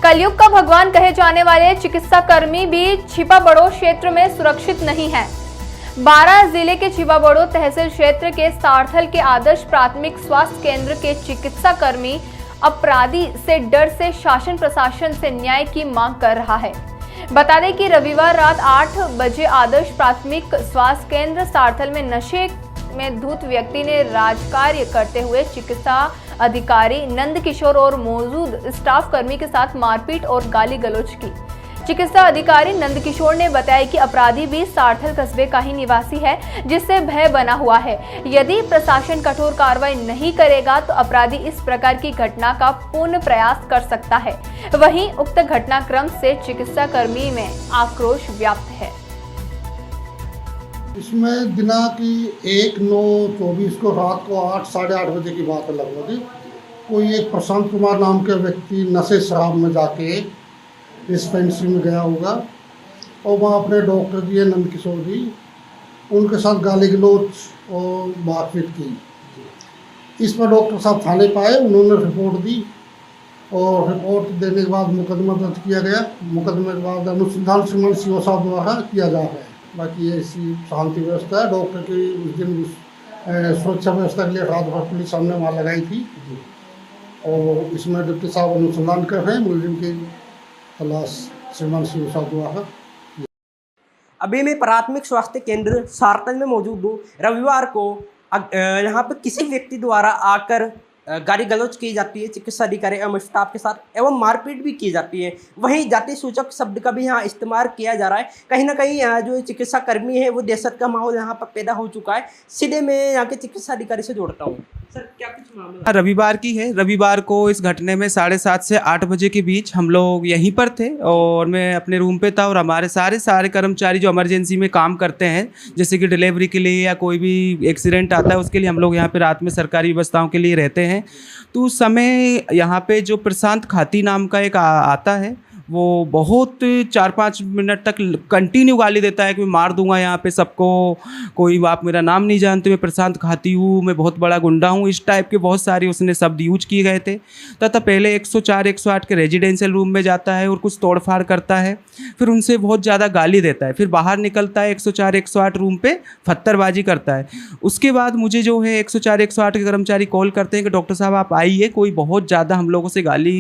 कलयुग का भगवान कहे जाने वाले चिकित्सा कर्मी भी छिपाबड़ो क्षेत्र में सुरक्षित नहीं है। बारां जिले के छिपाबड़ो तहसील क्षेत्र के सार्थल के आदर्श प्राथमिक स्वास्थ्य केंद्र के चिकित्सा कर्मी अपराधी से डर से शासन प्रशासन से न्याय की मांग कर रहा है। बता दें कि रविवार रात 8 बजे आदर्श प्राथमिक स्वास्थ्य केंद्र सार्थल में नशे में धुत व्यक्ति ने राजकार्य करते हुए चिकित्सा अधिकारी नंद किशोर और मौजूद स्टाफ कर्मी के साथ मारपीट और गाली गलौज की। चिकित्सा अधिकारी नंद किशोर ने बताया कि अपराधी भी सार्थल कस्बे का ही निवासी है, जिससे भय बना हुआ है। यदि प्रशासन कठोर कार्रवाई नहीं करेगा तो अपराधी इस प्रकार की घटना का पुनः प्रयास कर सकता है। वहीं उक्त घटनाक्रम से चिकित्सा कर्मी में आक्रोश व्याप्त है। इसमें दिनांक 1/9/24 को रात को 8 साढ़े 8 बजे की बात है लगभग। कोई एक प्रशांत कुमार नाम के व्यक्ति नशे शराब में जाके डिस्पेंसरी में गया होगा और वहाँ अपने डॉक्टर जी नंद किशोर जी उनके साथ गाली गलौज और मारपीट की। इस पर डॉक्टर साहब थाने पाए, उन्होंने रिपोर्ट दी और रिपोर्ट देने के बाद मुकदमा दर्ज किया गया। मुकदमे के बाद अनुसंधान श्रीमान सीओ साहब द्वारा किया जा रहा है। बाकी ऐसी शांति व्यवस्था है। डॉक्टर की उस दिन सुरक्षा व्यवस्था के लिए रात भर पुलिस सामने वहाँ लगाई थी और इसमें डिप्टी साहब अनुसंधान कर रहे हैं। मुलजिम की तलाश श्रीमान सीओ साहब द्वारा। अभी मैं प्राथमिक स्वास्थ्य केंद्र सार्थल में मौजूद हूँ। रविवार को यहाँ पर किसी व्यक्ति द्वारा आकर गाली गलौज की जाती है चिकित्सा अधिकारी एवं स्टाफ के साथ एवं मारपीट भी की जाती है। वहीं जाति सूचक शब्द का भी यहाँ इस्तेमाल किया जा रहा है। कहीं ना कहीं यहाँ जो चिकित्सा कर्मी है वो दहशत का माहौल यहाँ पर पैदा हो चुका है। सीधे मैं यहाँ के चिकित्सा अधिकारी से जोड़ता हूँ। सर, क्या कुछ मामला रविवार की है। रविवार को इस घटने में 7:30 से 8 बजे के बीच हम लोग यहीं पर थे और मैं अपने रूम पे था और हमारे सारे कर्मचारी जो इमरजेंसी में काम करते हैं, जैसे कि डिलीवरी के लिए या कोई भी एक्सीडेंट आता है उसके लिए हम लोग यहाँ पे रात में सरकारी व्यवस्थाओं के लिए रहते हैं। तो उस समय यहाँ पे जो प्रशांत खाती नाम का एक आता है, वो बहुत 4-5 मिनट तक कंटिन्यू गाली देता है कि मैं मार दूंगा यहाँ पे सबको, कोई आप मेरा नाम नहीं जानते, मैं प्रशांत खाती हूँ, मैं बहुत बड़ा गुंडा हूँ। इस टाइप के बहुत सारे उसने शब्द यूज किए गए थे। तथा पहले 104-108 के रेजिडेंशियल रूम में जाता है और कुछ तोड़फाड़ करता है, फिर उनसे बहुत ज़्यादा गाली देता है, फिर बाहर निकलता है 104-108 रूम पे पत्थरबाजी करता है। उसके बाद मुझे जो है 104-108 के कर्मचारी कॉल करते हैं कि डॉक्टर साहब आप आइए, कोई बहुत ज़्यादा हम लोगों से गाली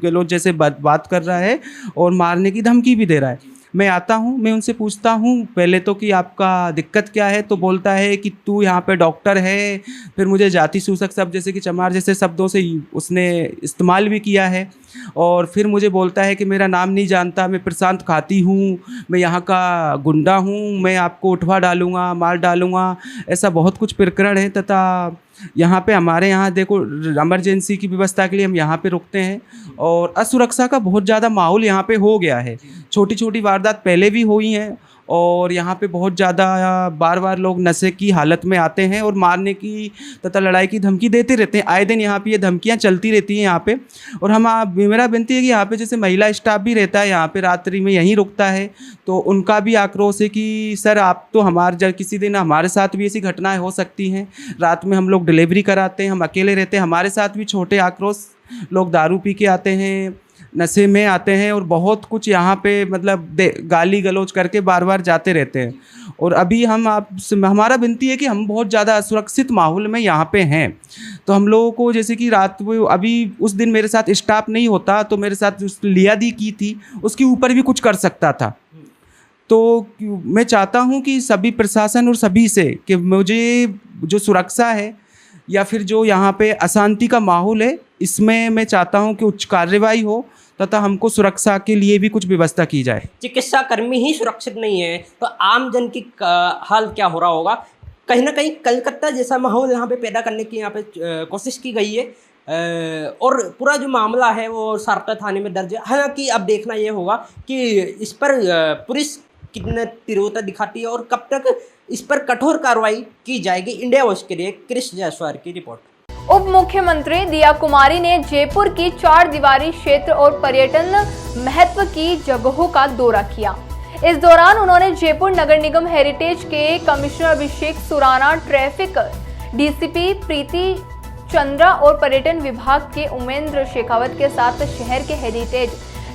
गलौज जैसे बात कर रहा है और मारने की धमकी भी दे रहा है। मैं आता हूँ, मैं उनसे पूछता हूँ पहले तो कि आपका दिक्कत क्या है, तो बोलता है कि तू यहाँ पे डॉक्टर है। फिर मुझे जाति सूचक शब्द जैसे कि चमार जैसे शब्दों से उसने इस्तेमाल भी किया है और फिर मुझे बोलता है कि मेरा नाम नहीं जानता, मैं प्रशांत खाती हूँ, मैं यहाँ का गुंडा हूँ, मैं आपको उठवा डालूँगा, मार डालूँगा। ऐसा बहुत कुछ प्रकरण है। तथा यहाँ पे हमारे यहाँ देखो इमरजेंसी की व्यवस्था के लिए हम यहाँ पे रुकते हैं और असुरक्षा का बहुत ज़्यादा माहौल यहाँ पे हो गया है। छोटी छोटी वारदात पहले भी हुई हैं और यहाँ पे बहुत ज़्यादा बार बार लोग नशे की हालत में आते हैं और मारने की तथा लड़ाई की धमकी देते रहते हैं। आए दिन यहाँ पे ये धमकियाँ चलती रहती हैं यहाँ पे। और मेरा विनती है कि यहाँ पे जैसे महिला स्टाफ भी रहता है यहाँ पे, रात्रि में यहीं रुकता है, तो उनका भी आक्रोश है कि सर आप तो जब किसी दिन हमारे साथ भी ऐसी घटनाएँ हो सकती हैं। रात में हम लोग डिलीवरी कराते हैं, हम अकेले रहते हैं, हमारे साथ भी छोटे आक्रोश, लोग दारू पी के आते हैं, नशे में आते हैं और बहुत कुछ यहाँ पे मतलब गाली गलौज करके बार बार जाते रहते हैं। और अभी हमारा विनती है कि हम बहुत ज़्यादा असुरक्षित माहौल में यहाँ पे हैं। तो हम लोगों को जैसे कि रात में अभी उस दिन मेरे साथ स्टाफ नहीं होता तो मेरे साथ उस लियादी की थी, उसके ऊपर भी कुछ कर सकता था। तो मैं चाहता हूँ कि सभी प्रशासन और सभी से कि मुझे जो सुरक्षा है या फिर जो यहाँ पे अशांति का माहौल है, इसमें मैं चाहता हूँ कि उच्च कार्रवाई हो तथा हमको सुरक्षा के लिए भी कुछ व्यवस्था की जाए। चिकित्सा कर्मी ही सुरक्षित नहीं है तो आम जन की हाल क्या हो रहा होगा। कहीं ना कहीं कलकत्ता जैसा माहौल यहाँ पे पैदा करने की यहाँ पे कोशिश की गई है और पूरा जो मामला है वो सार्थल थाने में दर्ज है। हालांकि अब देखना ये होगा कि इस पर पुलिस कितने तीव्रता दिखाती है और कब तक इस पर कठोर कार्रवाई की जाएगी। इंडिया वॉइस के लिए क्रिश जायसवाल की रिपोर्ट। उप मुख्यमंत्री दिया कुमारी ने जयपुर की 4 दीवारी क्षेत्र और पर्यटन महत्व की जगहों का दौरा किया। इस दौरान उन्होंने जयपुर नगर निगम हेरिटेज के कमिश्नर अभिषेक सुराना, ट्रैफिक डीसीपी प्रीति चंद्रा और पर्यटन विभाग के उमेंद्र शेखावत के साथ शहर के हेरिटेज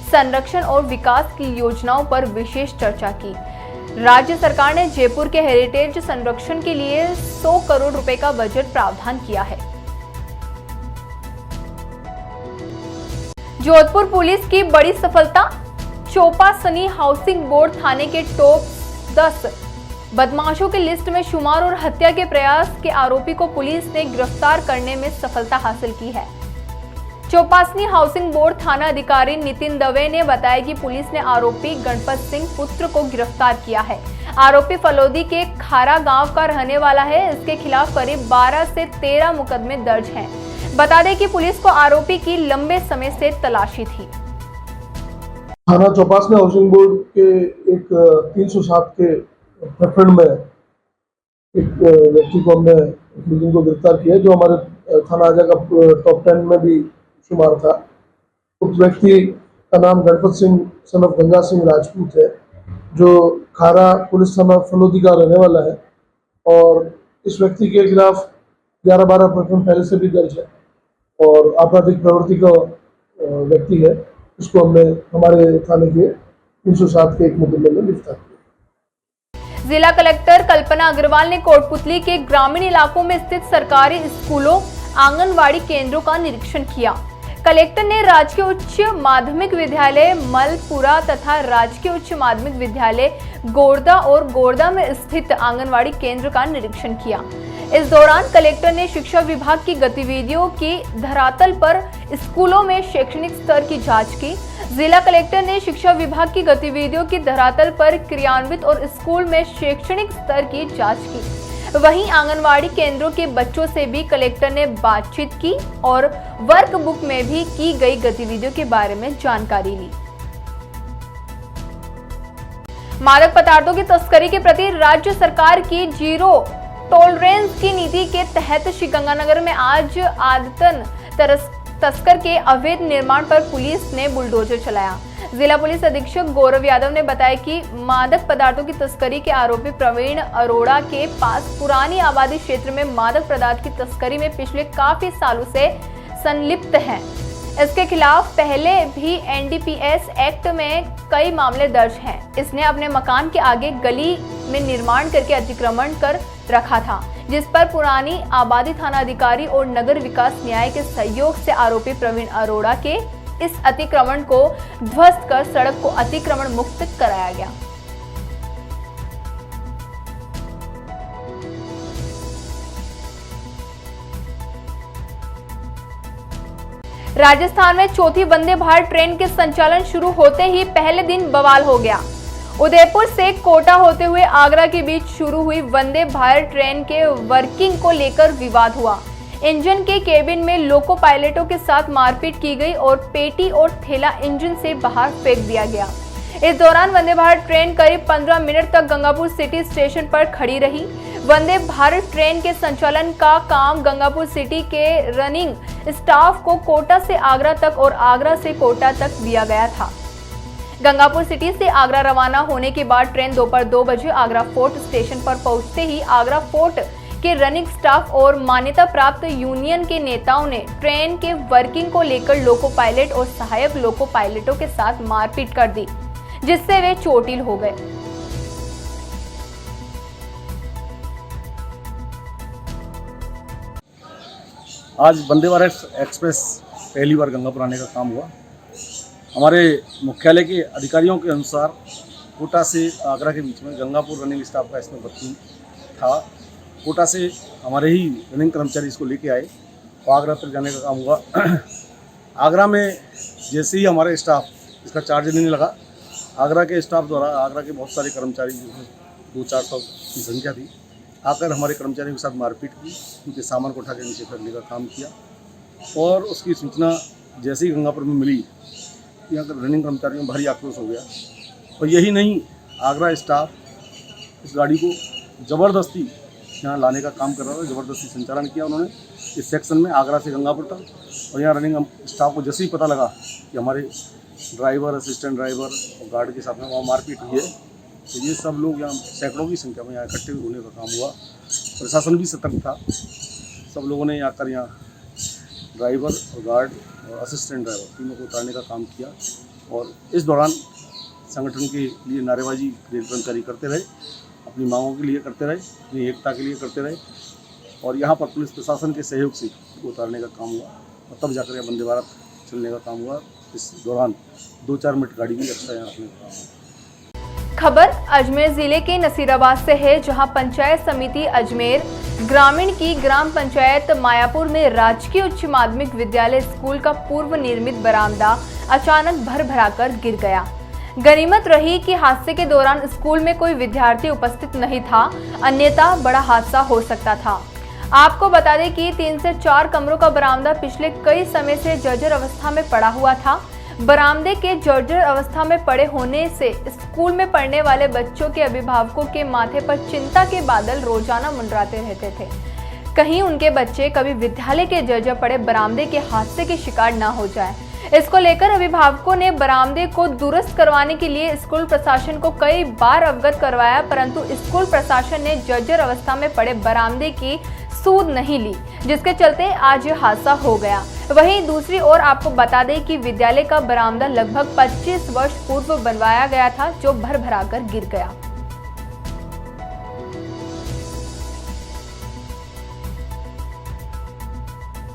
संरक्षण और विकास की योजनाओं पर विशेष चर्चा की। राज्य सरकार ने जयपुर के हेरिटेज संरक्षण के लिए 100 करोड़ रुपए का बजट प्रावधान किया है। जोधपुर पुलिस की बड़ी सफलता, चोपासनी हाउसिंग बोर्ड थाने के टॉप 10 बदमाशों की लिस्ट में शुमार और हत्या के प्रयास के आरोपी को पुलिस ने गिरफ्तार करने में सफलता हासिल की है। चौपासनी हाउसिंग बोर्ड थाना अधिकारी नितिन दवे ने बताया कि पुलिस ने आरोपी गणपत सिंह पुत्र को गिरफ्तार किया है। आरोपी फलोदी के खारा गांव का रहने वाला है। इसके खिलाफ करीब 12 से 13 मुकदमे दर्ज हैं। बता दें कि पुलिस को आरोपी की लंबे समय से तलाशी थी। थाना चौपासनी हाउसिंग बोर्ड के एक 307 के प्रकरण में एक व्यक्ति को हमने को गिरफ्तार किया, जो हमारे थाना आजा का टॉप 10 में भी शुमार था। उस व्यक्ति का नाम गणपत सिंह सन ऑफ गंगा सिंह राजपूत है, जो खारा पुलिस थाना फलोदी का रहने वाला है। और इस व्यक्ति के खिलाफ 11-12 प्रकरण पहले से भी दर्ज है और आपराधिक प्रवृत्ति का व्यक्ति है। इसको हमने हमारे थाने के 307 के एक मुकदमे में गिरफ्तार किया। जिला कलेक्टर कल्पना अग्रवाल ने कोटपुतली के ग्रामीण इलाकों में स्थित सरकारी स्कूलों, आंगनवाड़ी केंद्रों का निरीक्षण किया। कलेक्टर ने राजकीय उच्च माध्यमिक विद्यालय मलपुरा तथा राजकीय उच्च माध्यमिक विद्यालय गोरदा और गोरदा में स्थित आंगनवाड़ी केंद्र का निरीक्षण किया। इस दौरान कलेक्टर ने शिक्षा विभाग की गतिविधियों की धरातल पर स्कूलों में शैक्षणिक स्तर की जांच की। जिला कलेक्टर ने शिक्षा विभाग की गतिविधियों की धरातल पर क्रियान्वित और स्कूल में शैक्षणिक स्तर की जांच की। वहीं आंगनवाड़ी केंद्रों के बच्चों से भी कलेक्टर ने बातचीत की और वर्कबुक में भी की गई गतिविधियों के बारे में जानकारी ली। मादक पदार्थों की तस्करी के प्रति राज्य सरकार की जीरो टॉलरेंस की नीति के तहत श्रीगंगानगर में आज आदतन तस्कर के अवैध निर्माण पर पुलिस ने बुलडोजर चलाया। जिला पुलिस अधीक्षक गौरव यादव ने बताया कि मादक पदार्थों की तस्करी के आरोपी प्रवीण अरोड़ा के पास पुरानी आबादी क्षेत्र में मादक पदार्थ की तस्करी में पिछले काफी सालों से संलिप्त हैं। इसके खिलाफ पहले भी एनडीपीएस एक्ट में कई मामले दर्ज हैं। इसने अपने मकान के आगे गली में निर्माण करके अतिक्रमण कर रखा था, जिस पर पुरानी आबादी थाना अधिकारी और नगर विकास न्याय के सहयोग से आरोपी प्रवीण अरोड़ा के इस अतिक्रमण को ध्वस्त कर सड़क को अतिक्रमण मुक्त कराया गया। राजस्थान में चौथी वंदे भारत ट्रेन के संचालन शुरू होते ही पहले दिन बवाल हो गया। उदयपुर से कोटा होते हुए आगरा के बीच शुरू हुई वंदे भारत ट्रेन के वर्किंग को लेकर विवाद हुआ। इंजन के केबिन में लोको पायलटों के साथ मारपीट की गई और पेटी और थैला इंजन से बाहर फेंक दिया गया। इस दौरान वंदे भारत ट्रेन करीब 15 मिनट तक गंगापुर सिटी स्टेशन पर खड़ी रही। वंदे भारत ट्रेन के संचालन का काम गंगापुर सिटी के रनिंग स्टाफ को कोटा से आगरा तक और आगरा से कोटा तक दिया गया था। गंगापुर सिटी से आगरा रवाना होने के बाद ट्रेन दोपहर 2 बजे आगरा फोर्ट स्टेशन पर पहुंचते ही आगरा फोर्ट के रनिंग स्टाफ और मान्यता प्राप्त यूनियन के नेताओं ने ट्रेन के वर्किंग को लेकर लोको पायलट और सहायक लोको पायलटों के साथ मारपीट कर दी, जिससे वे चोटिल हो गए। आज वंदे भारत एक्सप्रेस पहली बार गंगापुर आने का काम हुआ। हमारे मुख्यालय के अधिकारियों के अनुसार कोटा से आगरा के बीच में गंगापुर रनिंग स्टाफ का इसमें वर्किंग था। कोटा से हमारे ही रनिंग कर्मचारी इसको लेके आए और आगरा तक जाने का काम हुआ। आगरा में जैसे ही हमारे स्टाफ इसका चार्ज लेने लगा, आगरा के स्टाफ द्वारा आगरा के बहुत सारे कर्मचारी 200-400 की संख्या थी, आकर हमारे कर्मचारियों के साथ मारपीट की, उनके सामान को उठा के नीचे फेंकने का काम किया। और उसकी सूचना जैसे ही गंगापुर में मिली, यहाँ पर रनिंग कर्मचारियों में भारी आक्रोश हो गया। और यही नहीं, आगरा स्टाफ इस गाड़ी को ज़बरदस्ती यहाँ लाने का काम कर रहा था, ज़बरदस्ती संचालन किया उन्होंने इस सेक्शन में आगरा से गंगापुर तक। और यहाँ रनिंग स्टाफ को जैसे ही पता लगा कि हमारे ड्राइवर, असिस्टेंट ड्राइवर और गार्ड के साथ में वहाँ मारपीट हुई है, तो ये सब लोग यहाँ सैकड़ों की संख्या में यहाँ इकट्ठे होने का काम हुआ। प्रशासन भी सतर्क था। सब लोगों ने आकर यहाँ ड्राइवर और गार्ड और असिस्टेंट ड्राइवर तीनों को उतारने का काम किया और इस दौरान संगठन के लिए नारेबाजी रेल कर्मचारी करते रहे, अपनी मांगों के लिए करते रहे, अपनी एकता के लिए करते रहे और यहाँ पर पुलिस प्रशासन के सहयोग से उतारने का काम हुआ और तब जाकर यह वंदे भारत चलने का काम हुआ। इस दौरान 2-4 मिनट गाड़ी भी एक्स्ट्रा यहाँ रखने का काम हुआ। खबर अजमेर जिले के नसीराबाद से है, जहां पंचायत समिति अजमेर ग्रामीण की ग्राम पंचायत मायापुर में राजकीय उच्च माध्यमिक विद्यालय स्कूल का पूर्व निर्मित बरामदा अचानक भर भराकर गिर गया। गनीमत रही कि हादसे के दौरान स्कूल में कोई विद्यार्थी उपस्थित नहीं था, अन्यथा बड़ा हादसा हो सकता था। आपको बता दें कि 3 से 4 कमरों का बरामदा पिछले कई समय से जर्जर अवस्था में पड़ा हुआ था। बरामदे के जर्जर अवस्था में पड़े होने से स्कूल में पढ़ने वाले बच्चों के अभिभावकों के माथे पर चिंता के बादल रोजाना मंडराते रहते थे, कहीं उनके बच्चे कभी विद्यालय के जर्जर पड़े बरामदे के हादसे के शिकार न हो जाए। इसको लेकर अभिभावकों ने बरामदे को दुरुस्त करवाने के लिए स्कूल प्रशासन को कई बार अवगत करवाया, परंतु स्कूल प्रशासन ने जर्जर अवस्था में पड़े बरामदे की सूद नहीं ली, जिसके चलते आज यह हादसा हो गया। वहीं दूसरी ओर आपको बता दें कि विद्यालय का बरामदा लगभग 25 वर्ष पूर्व बनवाया गया था, जो भर भराकर गिर गया।